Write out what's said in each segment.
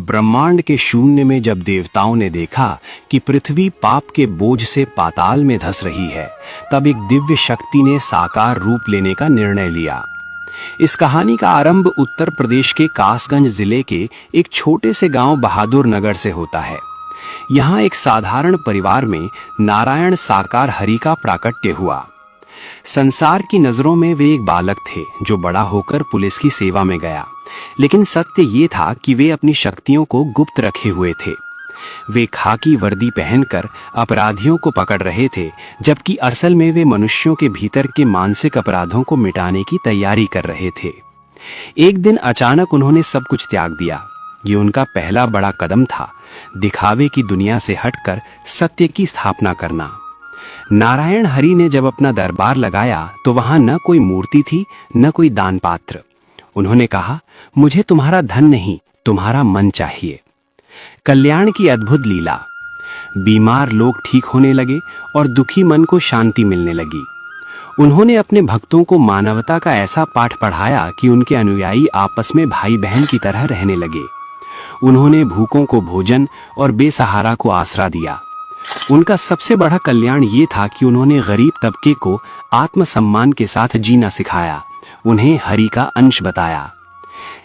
ब्रह्मांड के शून्य में जब देवताओं ने देखा कि पृथ्वी पाप के बोझ से पाताल में धंस रही है, तब एक दिव्य शक्ति ने साकार रूप लेने का निर्णय लिया। इस कहानी का आरंभ उत्तर प्रदेश के कासगंज जिले के एक छोटे से गांव बहादुर नगर से होता है। यहाँ एक साधारण परिवार में नारायण साकार हरि का प्राकट्य हुआ। संसार की नजरों में वे एक बालक थे जो बड़ा होकर पुलिस की सेवा में गया, लेकिन सत्य ये था कि वे अपनी शक्तियों को गुप्त रखे हुए थे। वे खाकी वर्दी पहनकर अपराधियों को पकड़ रहे थे, जबकि असल में वे मनुष्यों के भीतर के मानसिक अपराधों को मिटाने की तैयारी कर रहे थे। एक दिन अचानक उन्होंने सब कुछ त्याग दिया। ये उनका पहला बड़ा कदम था, दिखावे की दुनिया से हटकर सत्य की स्थापना करना। नारायण हरि ने जब अपना दरबार लगाया तो वहां न कोई मूर्ति थी, न कोई दान पात्र। उन्होंने कहा, मुझे तुम्हारा धन नहीं, तुम्हारा मन चाहिए। कल्याण की अद्भुत लीला। बीमार लोग ठीक होने लगे और दुखी मन को शांति मिलने लगी। उन्होंने अपने भक्तों को मानवता का ऐसा पाठ पढ़ाया कि उनके अनुयायी आपस में भाई बहन की तरह रहने लगे। उन्होंने भूखों को भोजन और बेसहारा को आसरा दिया। उनका सबसे बड़ा कल्याण ये था कि उन्होंने गरीब तबके को आत्मसम्मान के साथ जीना सिखाया, उन्हें हरि का अंश बताया।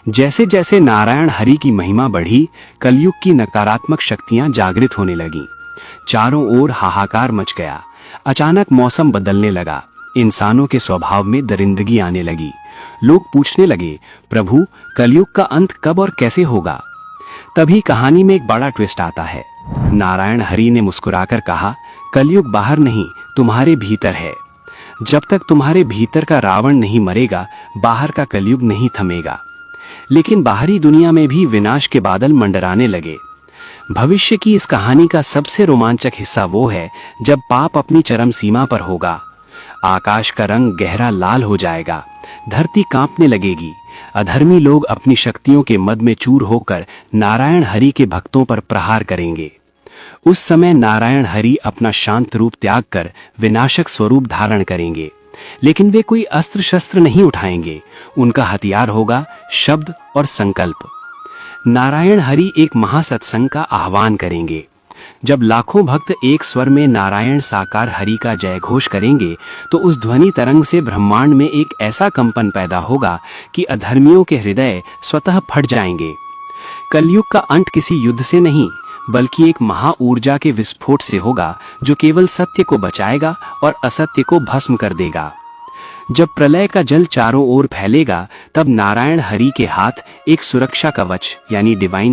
जैसे जैसे नारायण हरि की महिमा बढ़ी, कलयुग की नकारात्मक शक्तियां जागृत होने लगीं। चारों ओर हाहाकार मच गया। अचानक मौसम बदलने लगा। इंसानों के स्वभाव में दरिंदगी आने लगी। लोग पूछने लगे, प्रभु, कलयुग का अंत कब और कैसे होगा? तभी कहानी में एक बड़ा ट्विस्ट आता है। नारायण हरि ने मुस्कुराकर कहा, कलयुग बाहर नहीं, तुम्हारे भीतर है। जब तक तुम्हारे भीतर का रावण नहीं मरेगा, बाहर का कलयुग नहीं थमेगा। लेकिन बाहरी दुनिया में भी विनाश के बादल मंडराने लगे। भविष्य की इस कहानी का सबसे रोमांचक हिस्सा वो है जब पाप अपनी चरम सीमा पर होगा। आकाश का रंग गहरा लाल हो जाएगा, धरती कांपने लगेगी। अधर्मी लोग अपनी शक्तियों के मद में चूर होकर नारायण हरि के भक्तों पर प्रहार करेंगे। उस समय नारायण हरि अपना शांत रूप त्याग कर विनाशक स्वरूप धारण करेंगे, लेकिन वे कोई अस्त्र शस्त्र नहीं उठाएंगे। उनका हथियार होगा शब्द और संकल्प। नारायण हरि एक महासत्संग का आह्वान करेंगे। जब लाखों भक्त एक स्वर में नारायण साकार हरि का जय घोष करेंगे, तो उस ध्वनि तरंग से ब्रह्मांड में एक ऐसा कंपन पैदा होगा कि अधर्मियों के हृदय स्वतः फट जाएंगे। कलयुग का अंत किसी युद्ध से नहीं, बल्कि एक महा ऊर्जा के विस्फोट से होगा, जो केवल सत्य को बचाएगा और असत्य को भस्म कर देगा। जब प्रलय का जल चारों ओर फैलेगा, तब नारायण हरि के हाथ एक सुरक्षा कवच यानी डिवाइन